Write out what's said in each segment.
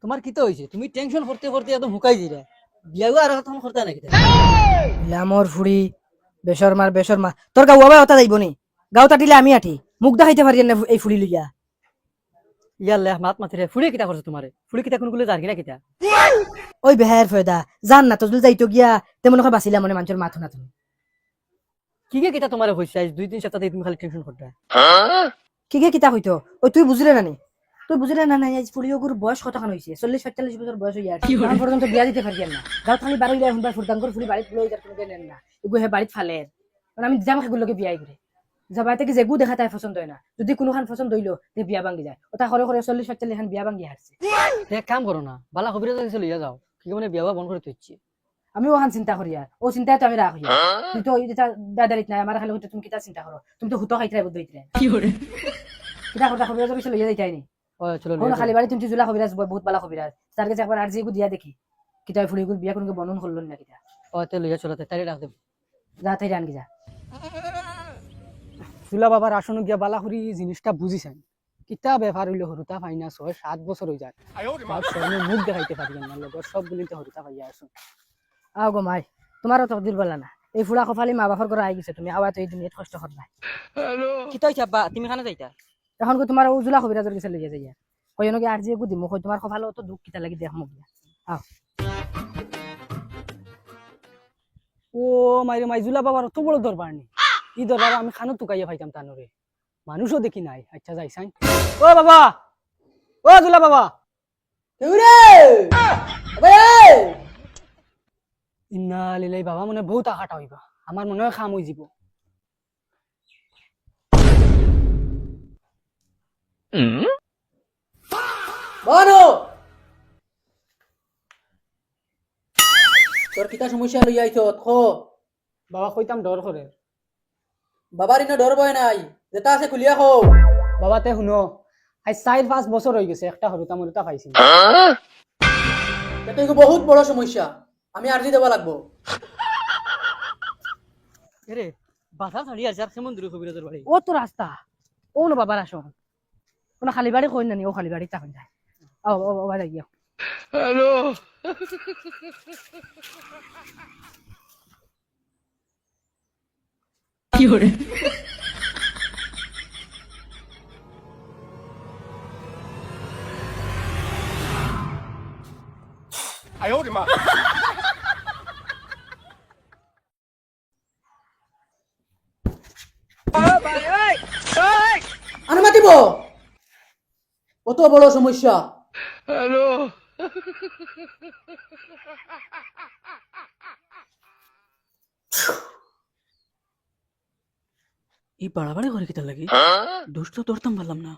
তোমার কি তো হয়েছে? তুমি টেনশন করতে করতে একদম হুকাই দিলে। বিয়াও আর তখন করতে নাকি? লামর ফুড়ি বেসর মা তোর গাও বাবা ওটা যাইব নি গাও তাটিলে আমি আঠি মুখ দেখাইতে পারি না এই ফুড়ি লইয়া ইয়াল্লাহ মাত মাতিরে ফুড়ে কিটা করছো তোমারে? ফুড়ে কিটা কোনগুলো জার কিনা কিটা? ওই বেহার ফয়দা জান না তোজুল যাইতো গিয়া তেমন করে বাঁচিলা মনে মানুষের মাথো না তুমি কি কে কিটা তোমারে হইছে? আজ 2-3 সপ্তাহ থেকে তুমি খালি টেনশন করতে। কি কে কিতা হইতো ওই তুই বুঝলে না নি তুই বুঝলে না নাই আজ ফুড়িওগুর বয়স কতখান হইছে 40-45 বছর বয়স হইয়া এখন পর্যন্ত বিয়া দিতে পারি না গাও খালি বারো ইলা হুনবার ফুরদাঙ্গর ফুড়ি বাড়িত লই যার কোনো নেন না এগু হে বাড়িত ফালের কারণ আমি জামা খাগুলোকে বিয়াই করে যাবাইতে কি যেগু দেখা তাই পছন্দ হয় না যদি কোনোখান পছন্দ হইলো তে বিয়া ভাঙ্গি যায় ওটা করে করে 40-45 খান বিয়া ভাঙ্গি হারছে এক কাম করো না, বালা খবিরা কাছে লইয়া যাও। কি মানে বিয়া বন্ধ করে তুইছি। আমি ওখান চিন্তা করি আর ও চিন্তায় তো আমি রাখি তুই তো এটা দাদারিত নাই আমার খালি হইতে তুমি কিতা চিন্তা করো তুমি তো হুতো খাইতে বুদ্ধ হইতে কি করে? কিতা কথা খবিরা যাবে লইয়া যাইতাই নি ও চলো কোন খালি বাড়ি তুমি জুলা খবিরাজ বহুত বালা খবিরাজ তার কাছে একবার আরজি গু দিয়া দেখি কিতা ফুড়িগুর বিয়া কোনকে বন্ধন করলো না কিতা ও তে লইয়া চলো তাই রাখ দেব। যা তাই রান কি যা চুলা বাবার আসন গিয়া বালাহুরি জিনিসটা বুঝিছেন। কিতা ব্যাপার হইলো হরুতা ফাইনা 6-7 বছর হই যায়। আর সরমে মুখ দেখাইতে পারি না লগর সব গুলিতে হরুতা পাইয়া আসুন। আও গো মাই তোমারও তো দিল বলা না এই ফুলা কফালি মা বাবার করে আই গেছে তুমি আওয়া তো এই দিন কষ্ট করবা কিতা হইছে আব্বা? তুমি খানা যাইতা? এখন কো তোমার উজুলা খবিরাজের কাছে লইয়া যাইয়া কই নকে আরজি গু দিমু কই তোমার কফালো তো দুঃখ কিতা লাগি দেখ মুখ আও ও মাইরে মাইজুলা বাবার অত বড় দরবার নি? ই দরবার আমি খানো টুকাইয়া পাইতাম তানরে। মানুষও দেখি নাই। আচ্ছা যাইছাই। ও বাবা, ও জুলা বাবা, ইন্না লিলাই বাবা মনে বহুত আঘাত হইবা। আমার মনে হয় খাম হয়ে যাব। বানো তোর কিতা সমস্যা লইয়া আইছ খো বাবা কইতাম ডর করে। বাবার ইনো ডর ভয় নাই যেটা আছে খুলিয়া খো বাবা তে শুনো, আজ 4-5 বছর হয়ে গেছে একটা হরুতা মরুতা পাইছি। এটা তো বহুত বড় সমস্যা আমি আরজি দেওয়া লাগবো রে বাধা ছাড়ি আর কেমন দূরে কবিরাজের বাড়ি? ও তো রাস্তা ও না বাবার আসো কোন খালি বাড়ি কই না নি ও খালি বাড়ি তা কই যায় আও ও বাবা যাইয়া কি করে? আনে মাতিব কত বড় সমস্যা এই বাড়াবাড়ি করে কিতা লাগি? দোষ তো ধরতাম পারলাম না।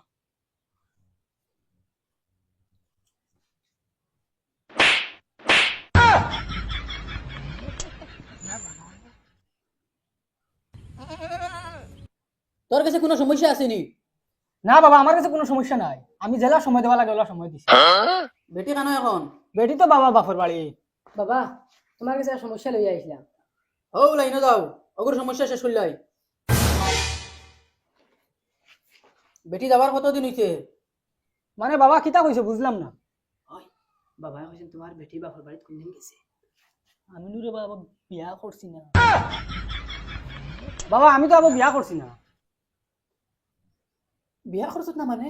তোর কাছে কোনো সমস্যা আসেনি? না বাবা, আমার কাছে কোনো সমস্যা নাই। আমি জেলা সময় দেওয়া লাগে ওলা সময় দিছি। বেটি কেন এখন বেটি তো বাবা বাপর বাড়ি। বাবা তোমার কাছে সমস্যা লইয়া আইছিলাম ও লাইনে যাও ওগুর সমস্যা শেষ করলাই বেটি যাবার কতদিন হইছে? মানে বাবা কিতা কইছে বুঝলাম না। বাবা কইছেন তোমার বেটি বাপর বাড়িত কোনদিন গেছে আমি নুরে বাবা বিয়া করছি না। বাবা আমি তো আবার বিয়া করছি না। বিয়া করছত না মানে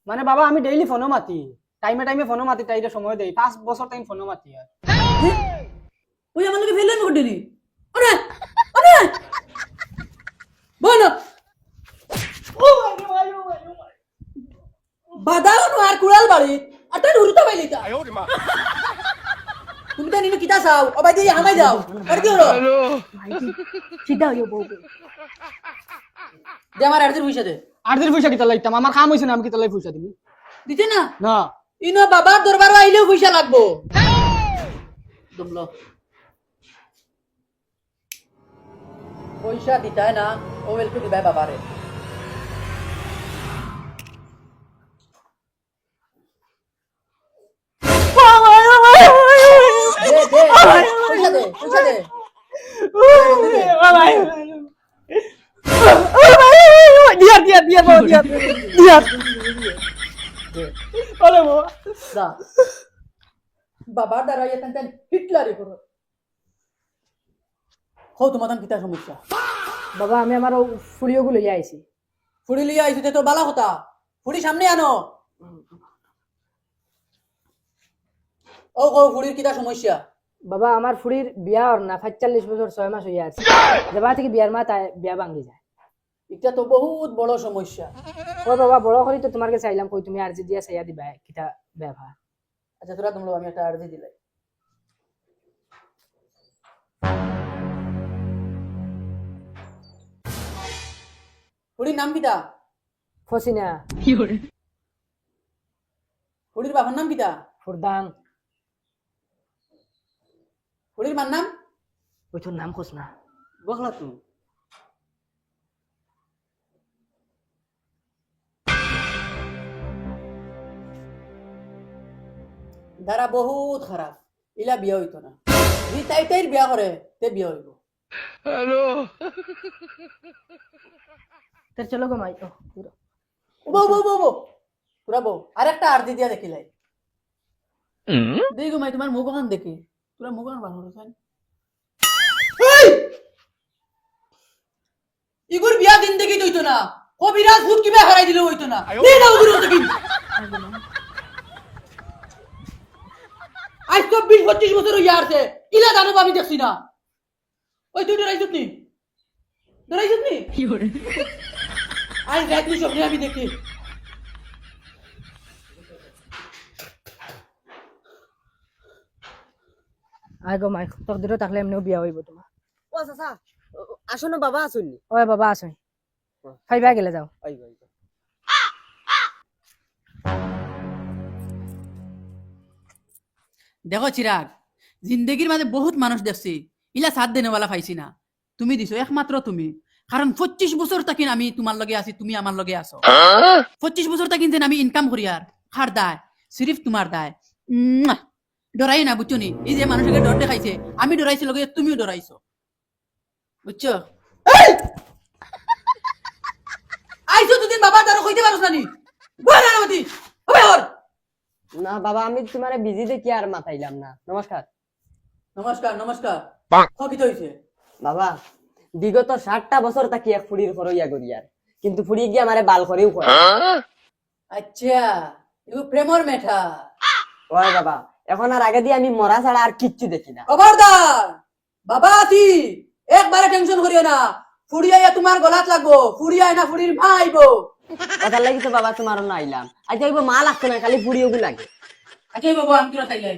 মানে বাবা আমি ডেইলি ফোনও মাতি, টাইমে টাইমে ফোনও মাতি, তাইরে সময় দেই। 5 বছর টাইম ফোনও মাতি আর ওই আমার লোকে ফেললেন করে দিলি আরে আরে বল বাদাও নো আর কুড়াল বাড়ি আটা ঢুরুতা পাইলি তা তুমি তো নিনো কিতা চাও ও ভাই দিয়ে হামাই যাও আর কি হলো সিধা হইও বউ দে আমার আরজির পয়সা দে। আর দিন পয়সা কিতা লাইতাম? আমার কাম হইছে না, আমি কিতা লাই পয়সা দিবি? দিতে না না ইনো বাবার দরবার আইলেও পয়সা লাগবো দমলো পয়সা দিতাই না ও এলকু দিবাই বাবারে দে দে পয়সা দে পয়সা দে দিয়া দিয়া দিয়া বাবা দিয়া দিয়া। ওরে বাবা দা বাবার দ্বারা এখান থেকে হিটলারি করো হো তোমার কিতা সমস্যা বাবা আমি আমার ফুড়িওগুলো লইয়া আইছি। ফুড়ি লিয়ে আইছি তো বালা কথা ফুড়ি সামনে আনো ও গো ফুড়ির কিতা সমস্যা বাবা আমার ফুড়ির বিয়া ওর না 45 বছর 6 মাস হইয়া আছে, যেবা থেকে বিয়ার মা তাই বিয়া ভাঙ্গি যায়। এটা তো বহুত বড় সমস্যা ও বাবা বড় করি তো তোমার কাছে আইলাম, কই তুমি আরজি দিয়া চাইয়া দিবা কিটা ব্যবহার। আচ্ছা তোরা তোমরা আমি একটা আর্জি দিলাই ফুড়ির নাম কিতা ফসিনা ফুড়ির বাবার নাম কিতা ফুরদান, ফুড়ির মার নাম ওই তোর নাম খোঁজ না। বখলা তুই দাঁড়া বহুত খারাপ ইলা বিয়া হইতো না যদি তাইর বিয়া করে তে বিয়া হইব তোর চলো গো মাই ও বো বো বো বো তোরা বো আর একটা আরতি দিয়া দেখিলাই দেখো মাই তোমার মুখ ওখান দেখি তোরা মুখ ওখান ভালো হইছেন ইগুর বিয়া দিন দেখি হইতো না কবিরাজ ভূত কিবা হারাই দিলে হইতো না এই না উগুর দেখি আজ তো 20-25 বছর হইয়া আছে ইলা দানব আমি দেখছি না ওই তুই ডরাইছিস নি আজ রাত্রি স্বপ্নে আমি দেখি আই গো মাই তোর দিরো থাকলে এমনিও বিয়া হইব তোমার। ও চাচা আসুন বাবা আসুন ওই বাবা আসুন খাইবা গেলে যাও। দেখো চিরাগ জিন্দগির মাঝে বহুত মানুষ দেখছি ইলা সাথ দেনেওয়ালা পাইছি না তুমি দিছো একমাত্র তুমি কারণ 25 বছর তাকিন আমি তোমার লগে আছি তুমি আমার লগে আছো 25 বছর তাকিন যেন আমি ইনকাম করি আর খার দায় সিরিফ তোমার দায় ডরাই না বুঝছো নি এই যে মানুষকে ডর দেখাইছে আমি ডরাইছি লগে তুমিও ডরাইছো বুঝছো আইছো দুদিন বাবা তার কইতে পারছ না নি বল আরমতি ওবে ওর না বাবা আমি তোমার বিজি দেখি আর মাথাইলাম না। নমস্কার নমস্কার নমস্কার কি হইছে বাবা, বিগত 60টা বছর থাকি এক ফুড়ির খরইয়া গড়িয়ার, কিন্তু ফুড়ি গিয়ে আমারে বাল করেও করে। আচ্ছা এগো প্রেমর মেঠা ওই বাবা এখন আর আগে দিয়ে আমি মরা ছাড়া আর কিচ্ছু দেখি না। খবরদার বাবা আছি একবারে টেনশন করিও না ফুড়ি আইয়া তোমার গলাত লাগবো ফুড়ি আয় না ফুড়ির মা আইবো কথার লাগি তো বাবা তোমার না আইলাম। আচ্ছা ওইব মা লাগতো না, খালি ফুড়িওগু লাগে। আচ্ছা বাবা আমি তোরা তাইলে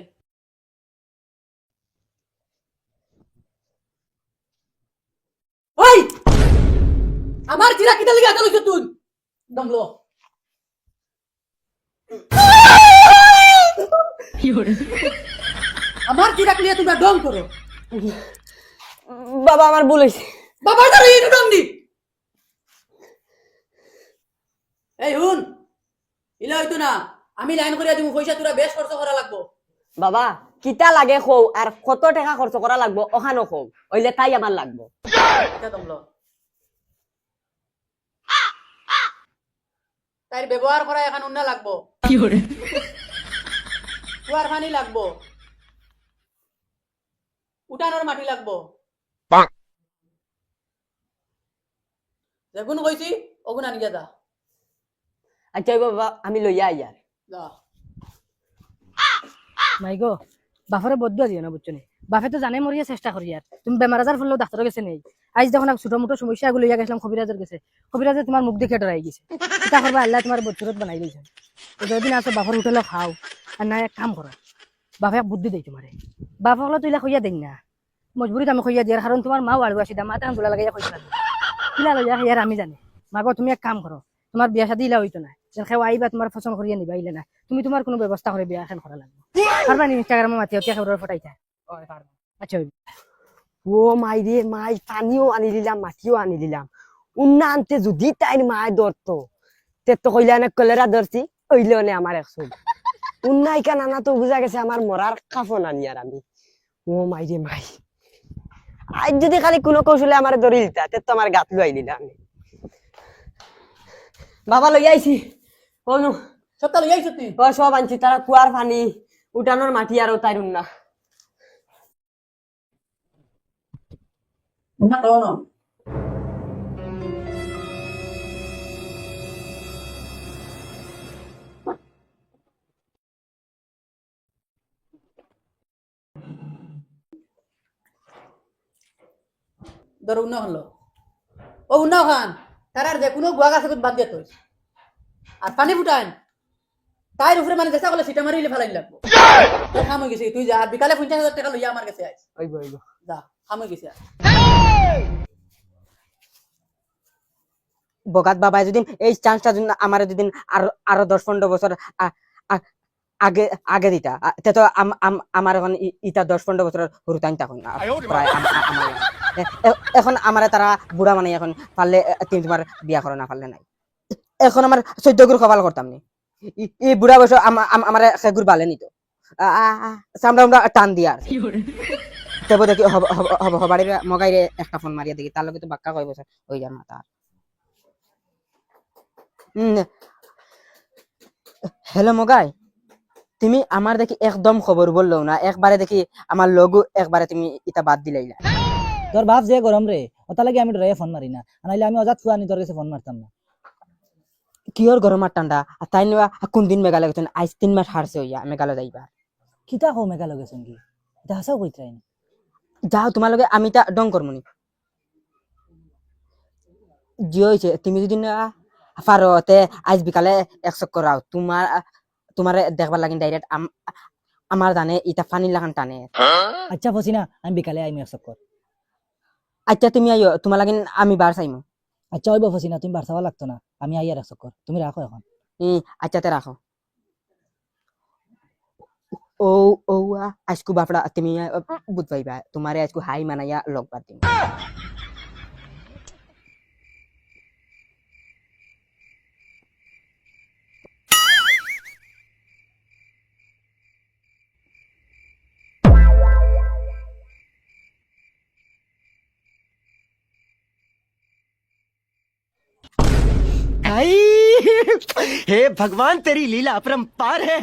ওই আমার চিরা কিটা লাগি আদা লইছ তুই দমলো আমার চিরা ক্লিয়া তুমি ডং করো বাবা আমার ভুল হয়েছে। বাবার দ্বারা এই ডং দি এই হুন ইলা হইতো না আমি লাইন করিয়া দিমু পয়সা তোরা বেশ খরচ করা লাগবো বাবা কিতা লাগে খৌ আর কত টাকা খরচ করা লাগবো ওখানো খৌ, ওইলে তাই আমার লাগবো। এটা দমলো তাই ব্যবহার করা এখন উন্না লাগবো কুয়ার পানি লাগবো উঠানোর মাটি লাগবো যেগুন কইছি ওগুন আনি যা আচ্ছা ওই বাবা আমি লইয়া আইয়ার। যা মাই গো বাফরে বদ্ধ দিও না বুঝছো নি, বাফে তো জানে মরিয়া চেষ্টা করি আর তুমি বেমার আজার ফুললেও ডাক্তার গেছে নেই। আজ যখন ছোট মোটো সমস্যা গুলো লইয়া গেছিলাম কবিরাজের গেছে, কবিরাজে তোমার মুখ দেখে ডরাই গেছে। এটা করবা আল্লাহ তোমার বচ্চরত বানাই দিয়েছে। তো যদিন আসো বাফর হোটেলে খাও আর না এক কাম করো, বাপে বুদ্ধি দেই তোমারে। বাপ হলো তুইলা কইয়া দেই না, মজবুরিত আমি কইয়া দিয়ার কারণ তোমার মাও আলু আসি দা মাথা ধুলা লাগাইয়া কইছিলাম ইলা লইয়া ইয়ার আমি জানি। মাগো তুমি এক কাম করো, তোমার বিয়া শাদী ইলা হইতো না, খেও আইবা তোমার পছন্দ করিয়া নিবা ইলে না, তুমি তোমার কোনো ব্যবস্থা করে বিয়া এখন করা লাগবে। পারবা নি ইনস্টাগ্রামে মাতিয়া খবর ফটাইতা? আচ্ছা ও মাই রে মাই, পানিও আনি দিলাম মাটিও আনি দিলাম, উন্না আনতে যদি তাইর মায় ধরতো তে তো কইলে অনেক কলেরা ধরছি ওইলে অনে আমার একশো উন্না ইকান আনা তো বুঝা গেছে আমার মরার কাফন আনি আর আমি। ও মাই রে মাই, আজ যদি খালি কোনো কৌশলে আমার ধরে দিতা তে তো আমার গাত লুয়াই দিলাম। বাবা লই আইছি কোনো সপ্তাহ লই আইছ তুই ও সব আনছি তারা কুয়ার পানি উঠানোর মাটি আর তাইরুন না না তো না ধর উন্না হলো ও উন্না খান তার আর যে কোনো গুয়া গাছ বাদ দিয়ে তুই আর পানি ফুটান তাইর উপরে মানে চেষ্টা করলে সিটা মারিলে ফেলাই লাগবো তোর খাম হয়ে গেছে তুই যা আর বিকালে 50,000 টাকা লইয়া আমার কাছে আইস ওইব ওইব যা খাম হয়ে গেছে বগাত বাবাই যদি এই চান্সটা যদি আমার যদি আরো 10-15 বছর আগে আগে দিতা তে তো আমার এখন ইটা 10-15 বছরের হরুতাইন তখন প্রায় আমার এখন আমার তারা বুড়া মানে এখন পারলে তুমি তোমার বিয়া করো না পারলে নাই এখন আমার 14 গুর কপাল করতাম নি এই বুড়া বয়স আমার সেগুর বালে নিত সামরা আমরা টান দিয়া তবে দেখি হবাড়ির মগাইরে একটা ফোন মারিয়া দেখি তার লগে তো বাক্কা কয় বছর ওই যার মাথা হ্যালো মগাই তুমি আমার দেখি একদম খবর বললো না একবারে দেখি আমার লগু একবারে তুমি ইটা বাদ দিলাইলা তোর বাপ যে গরম রে ওটা লাগে আমি ডরে ফোন মারি না নাইলে আমি অজাত ফুয়ানি তোর কাছে ফোন মারতাম না কিয়র গরম আর ঠান্ডা আর তাই নেওয়া কোন দিন মেঘালয় গেছেন আজ 3 মাস হারছে হইয়া মেঘালয় যাইবা কিতা কো মেঘা লগেছেন কি এটা হাসাও কইতাই না যাও তোমার লগে আমি তা ডং করমুনি জি হয়েছে তুমি যদি না পারো তে আজ বিকালে 1 চক্কর আও তোমার দেখবার লাগিন ডাইরেক্ট আমার জানে ইটা ফানি লাগান টানে আচ্ছা ফসিনা আমি বিকালে আইমি এক চক্কর আচ্ছা তুমি আইও তোমার লাগিন আমি বার চাইমু আচ্ছা ওইব ফসিনা তুমি বাড়াবা লাগতো না আমি আই আর এক চক্কর তুমি রাখো এখন আচ্ছা তে রাখো ও ও আজকু বাপড়া তুমি বুঝ পাইবা তোমারে আজকু হাই মানাইয়া লগ বাদ দিম हे भगवान तेरी लीला अपरंपार है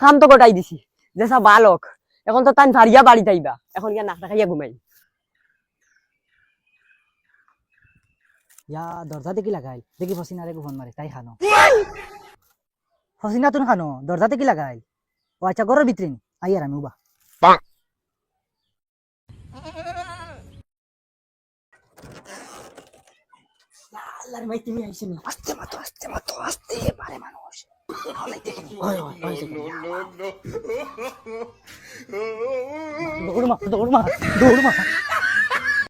খাম তো গোটাই দিছি যেসা বালক এখন তো তাই ভারিয়া বাড়ি যাইবা এখন গিয়া নাকটা খাইয়া ঘুমাই ইয়া দরজা দেখি লাগাইল দেখি ফসিনা রে ফোন মারে তাই খানো ফসিনা তুন খানো দরজা দেখি লাগাইল ও আচ্ছা ঘরের ভিতরে নি আই আর আমি উবা আল্লাহর মাই তুমি আইছো নি আস্তে মাতো আস্তে পারে মানুষ হলাই দেখিনি ওই দৌড় মা